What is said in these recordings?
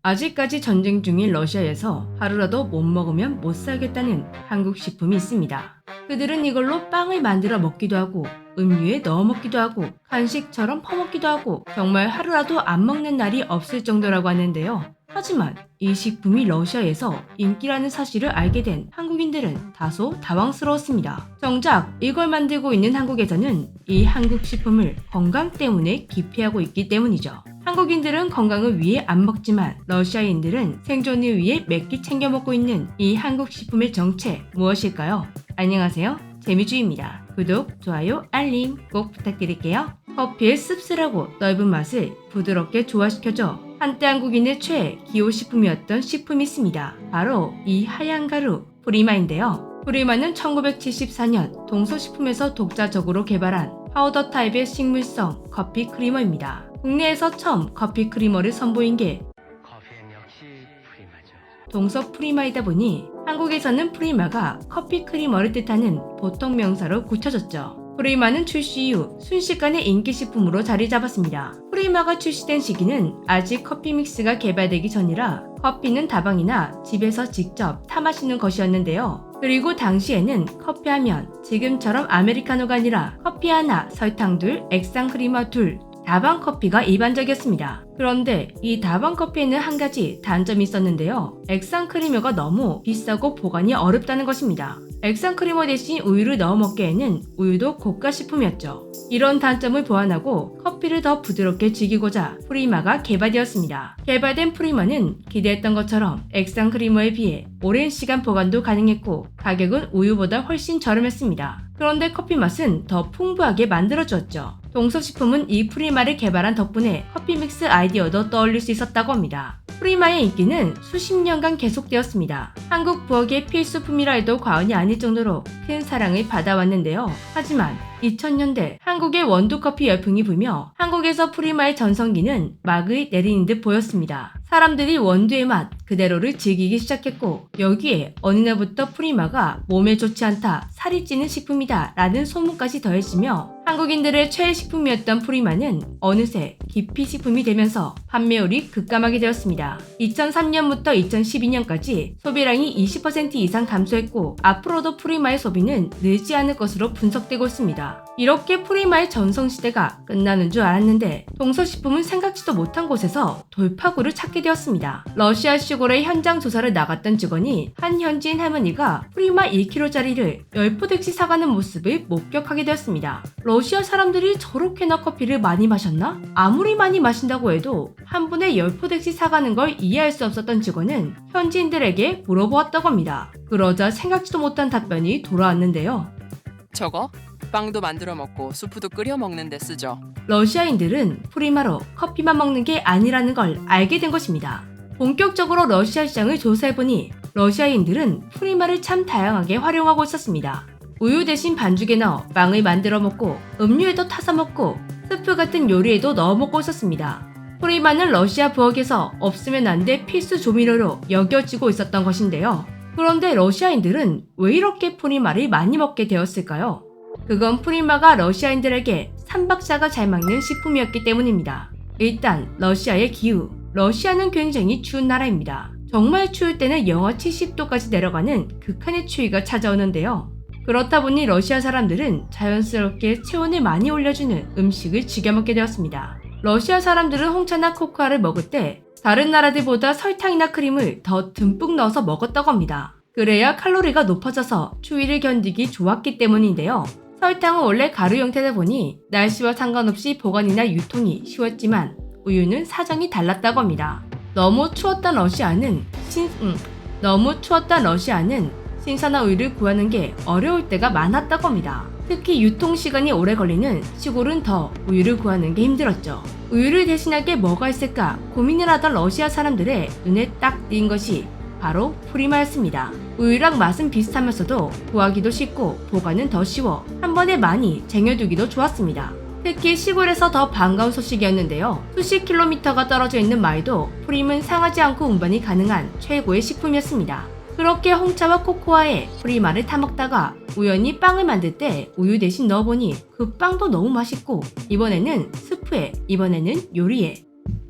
아직까지 전쟁 중인 러시아에서 하루라도 못 먹으면 못 살겠다는 한국 식품이 있습니다. 그들은 이걸로 빵을 만들어 먹기도 하고 음료에 넣어 먹기도 하고 간식처럼 퍼먹기도 하고 정말 하루라도 안 먹는 날이 없을 정도라고 하는데요. 하지만 이 식품이 러시아에서 인기라는 사실을 알게 된 한국인들은 다소 당황스러웠습니다. 정작 이걸 만들고 있는 한국에서는 이 한국 식품을 건강 때문에 기피하고 있기 때문이죠. 한국인들은 건강을 위해 안 먹지만 러시아인들은 생존을 위해 몇 끼 챙겨 먹고 있는 이 한국 식품의 정체 무엇일까요? 안녕하세요. 재미주입니다. 구독, 좋아요, 알림 꼭 부탁드릴게요. 커피의 씁쓸하고 넓은 맛을 부드럽게 조화시켜줘 한때 한국인의 최애 기호식품이었던 식품이 있습니다. 바로 이 하얀 가루 프리마인데요. 프리마는 1974년 동서식품에서 독자적으로 개발한 파우더 타입의 식물성 커피 크리머입니다. 국내에서 처음 커피 크리머를 선보인 게 커피엔 역시 프리마죠. 동서 프리마이다 보니 한국에서는 프리마가 커피 크리머를 뜻하는 보통 명사로 굳혀졌죠. 프리마는 출시 이후 순식간에 인기식품으로 자리 잡았습니다. 프리마가 출시된 시기는 아직 커피 믹스가 개발되기 전이라 커피는 다방이나 집에서 직접 타 마시는 것이었는데요. 그리고 당시에는 커피하면 지금처럼 아메리카노가 아니라 커피 하나, 설탕 둘, 액상 크리머 둘, 다방 커피가 일반적이었습니다. 그런데 이 다방 커피에는 한 가지 단점이 있었는데요. 액상 크리머가 너무 비싸고 보관이 어렵다는 것입니다. 액상 크리머 대신 우유를 넣어 먹기에는 우유도 고가 식품이었죠. 이런 단점을 보완하고 커피를 더 부드럽게 즐기고자 프리마가 개발되었습니다. 개발된 프리마는 기대했던 것처럼 액상 크리머에 비해 오랜 시간 보관도 가능했고 가격은 우유보다 훨씬 저렴했습니다. 그런데 커피 맛은 더 풍부하게 만들어주었죠. 동서식품은 이 프리마를 개발한 덕분에 커피 믹스 아이디어도 떠올릴 수 있었다고 합니다. 프리마의 인기는 수십 년간 계속되었습니다. 한국 부엌의 필수품이라 해도 과언이 아닐 정도로 큰 사랑을 받아왔는데요. 하지만 2000년대 한국의 원두커피 열풍이 불며 한국에서 프리마의 전성기는 막을 내리는 듯 보였습니다. 사람들이 원두의 맛 그대로를 즐기기 시작했고 여기에 어느 날부터 프리마가 몸에 좋지 않다, 살이 찌는 식품이다 라는 소문까지 더해지며 한국인들의 최애 식품이었던 프리마는 어느새 기피 식품이 되면서 판매율이 급감하게 되었습니다. 2003년부터 2012년까지 소비량이 20% 이상 감소했고 앞으로도 프리마의 소비는 늘지 않을 것으로 분석되고 있습니다. 이렇게 프리마의 전성시대가 끝나는 줄 알았는데 동서식품은 생각지도 못한 곳에서 돌파구를 찾게 되었습니다. 러시아 시골의 현장 조사를 나갔던 직원이 한 현지인 할머니가 프리마 1kg짜리를 10포대씩 사가는 모습을 목격하게 되었습니다. 러시아 사람들이 저렇게나 커피를 많이 마셨나? 아무리 많이 마신다고 해도 한 분에 10포대씩 사가는 걸 이해할 수 없었던 직원은 현지인들에게 물어보았다고 합니다. 그러자 생각지도 못한 답변이 돌아왔는데요. 저거? 빵도 만들어 먹고 수프도 끓여 먹는 데 쓰죠. 러시아인들은 프리마로 커피만 먹는 게 아니라는 걸 알게 된 것입니다. 본격적으로 러시아 시장을 조사해보니 러시아인들은 프리마를 참 다양하게 활용하고 있었습니다. 우유 대신 반죽에 넣어 빵을 만들어 먹고 음료에도 타서 먹고 스프 같은 요리에도 넣어 먹고 있었습니다. 프리마는 러시아 부엌에서 없으면 안 될 필수 조미료로 여겨지고 있었던 것인데요. 그런데 러시아인들은 왜 이렇게 프리마를 많이 먹게 되었을까요? 그건 프리마가 러시아인들에게 삼박자가 잘 맞는 식품이었기 때문입니다. 일단 러시아의 기후. 러시아는 굉장히 추운 나라입니다. 정말 추울 때는 영하 70도까지 내려가는 극한의 추위가 찾아오는데요. 그렇다 보니 러시아 사람들은 자연스럽게 체온을 많이 올려주는 음식을 즐겨 먹게 되었습니다. 러시아 사람들은 홍차나 코코아를 먹을 때 다른 나라들보다 설탕이나 크림을 더 듬뿍 넣어서 먹었다고 합니다. 그래야 칼로리가 높아져서 추위를 견디기 좋았기 때문인데요. 설탕은 원래 가루 형태다 보니 날씨와 상관없이 보관이나 유통이 쉬웠지만 우유는 사정이 달랐다고 합니다. 너무 추웠던 러시아는 신선한 우유를 구하는 게 어려울 때가 많았다고 합니다. 특히 유통시간이 오래 걸리는 시골은 더 우유를 구하는 게 힘들었죠. 우유를 대신하게 뭐가 있을까 고민을 하던 러시아 사람들의 눈에 딱 띈 것이 바로 프리마였습니다. 우유랑 맛은 비슷하면서도 구하기도 쉽고 보관은 더 쉬워 한 번에 많이 쟁여두기도 좋았습니다. 특히 시골에서 더 반가운 소식이었는데요. 수십 킬로미터가 떨어져 있는 마을도 프림은 상하지 않고 운반이 가능한 최고의 식품이었습니다. 그렇게 홍차와 코코아에 프리마를 타먹다가 우연히 빵을 만들 때 우유 대신 넣어보니 그 빵도 너무 맛있고 이번에는 스프에 이번에는 요리에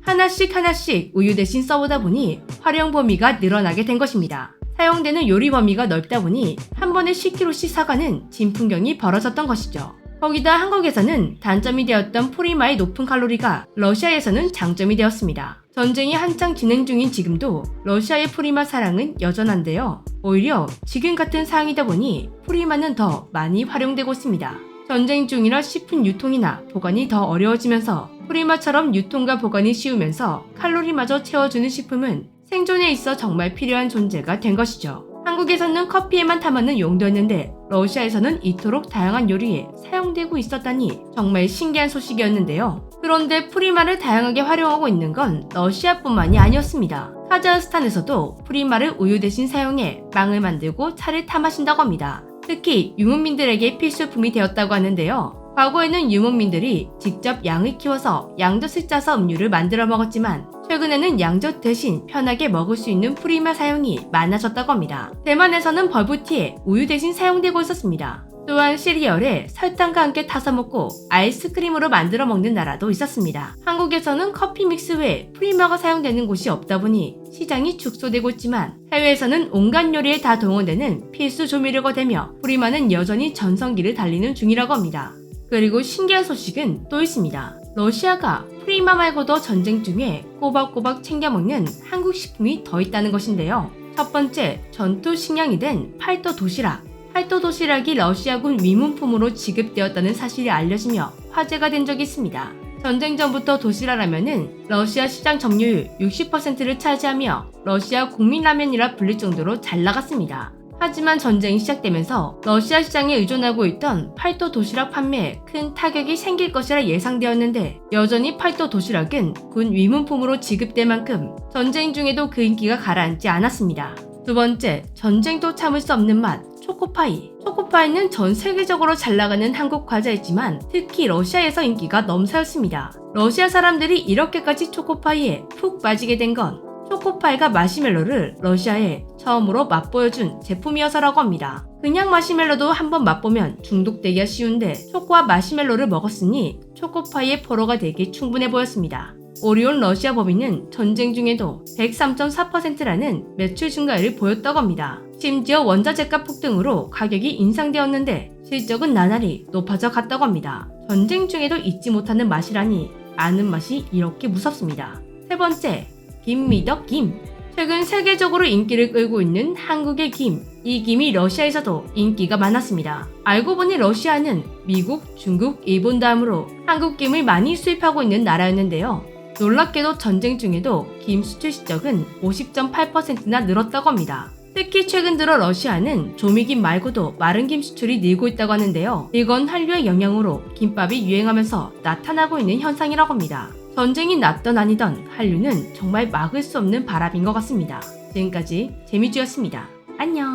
하나씩 하나씩 우유 대신 써보다 보니 활용 범위가 늘어나게 된 것입니다. 사용되는 요리 범위가 넓다 보니 한 번에 10kg씩 사가는 진풍경이 벌어졌던 것이죠. 거기다 한국에서는 단점이 되었던 프리마의 높은 칼로리가 러시아에서는 장점이 되었습니다. 전쟁이 한창 진행 중인 지금도 러시아의 프리마 사랑은 여전한데요. 오히려 지금 같은 상황이다 보니 프리마는 더 많이 활용되고 있습니다. 전쟁 중이라 식품 유통이나 보관이 더 어려워지면서 프리마처럼 유통과 보관이 쉬우면서 칼로리마저 채워주는 식품은 생존에 있어 정말 필요한 존재가 된 것이죠. 한국에서는 커피에만 담아는 용도였는데 러시아에서는 이토록 다양한 요리에 사용되고 있었다니 정말 신기한 소식이었는데요. 그런데 프리마를 다양하게 활용하고 있는 건 러시아뿐만이 아니었습니다. 카자흐스탄에서도 프리마를 우유 대신 사용해 빵을 만들고 차를 타 마신다고 합니다. 특히 유목민들에게 필수품이 되었다고 하는데요. 과거에는 유목민들이 직접 양을 키워서 양젖을 짜서 음료를 만들어 먹었지만 최근에는 양젖 대신 편하게 먹을 수 있는 프리마 사용이 많아졌다고 합니다. 대만에서는 버블티에 우유 대신 사용되고 있었습니다. 또한 시리얼에 설탕과 함께 타서 먹고 아이스크림으로 만들어 먹는 나라도 있었습니다. 한국에서는 커피 믹스 외에 프리마가 사용되는 곳이 없다 보니 시장이 축소되고 있지만 해외에서는 온갖 요리에 다 동원되는 필수 조미료가 되며 프리마는 여전히 전성기를 달리는 중이라고 합니다. 그리고 신기한 소식은 또 있습니다. 러시아가 프리마 말고도 전쟁 중에 꼬박꼬박 챙겨 먹는 한국 식품이 더 있다는 것인데요. 첫 번째, 전투 식량이 된 팔도 도시락. 팔도 도시락이 러시아군 위문품으로 지급되었다는 사실이 알려지며 화제가 된 적이 있습니다. 전쟁 전부터 도시락라면은 러시아 시장 점유율 60%를 차지하며 러시아 국민라면이라 불릴 정도로 잘 나갔습니다. 하지만 전쟁이 시작되면서 러시아 시장에 의존하고 있던 팔도 도시락 판매에 큰 타격이 생길 것이라 예상되었는데 여전히 팔도 도시락은 군 위문품으로 지급될 만큼 전쟁 중에도 그 인기가 가라앉지 않았습니다. 두 번째, 전쟁도 참을 수 없는 맛, 초코파이. 초코파이는 전 세계적으로 잘 나가는 한국 과자이지만 특히 러시아에서 인기가 넘사였습니다. 러시아 사람들이 이렇게까지 초코파이에 푹 빠지게 된 건 초코파이가 마시멜로를 러시아에 처음으로 맛보여준 제품이어서라고 합니다. 그냥 마시멜로도 한번 맛보면 중독되기가 쉬운데 초코와 마시멜로를 먹었으니 초코파이의 포로가 되기 충분해 보였습니다. 오리온 러시아 법인은 전쟁 중에도 103.4%라는 매출 증가율을 보였다고 합니다. 심지어 원자재값 폭등으로 가격이 인상되었는데 실적은 나날이 높아져 갔다고 합니다. 전쟁 중에도 잊지 못하는 맛이라니 아는 맛이 이렇게 무섭습니다. 세 번째, 김미덕 김. 최근 세계적으로 인기를 끌고 있는 한국의 김. 이 김이 러시아에서도 인기가 많았습니다. 알고 보니 러시아는 미국, 중국, 일본 다음으로 한국 김을 많이 수입하고 있는 나라였는데요. 놀랍게도 전쟁 중에도 김 수출 실적은 50.8%나 늘었다고 합니다. 특히 최근 들어 러시아는 조미김 말고도 마른 김 수출이 늘고 있다고 하는데요. 이건 한류의 영향으로 김밥이 유행하면서 나타나고 있는 현상이라고 합니다. 전쟁이 났던 아니던 한류는 정말 막을 수 없는 바람인 것 같습니다. 지금까지 재미주였습니다. 안녕.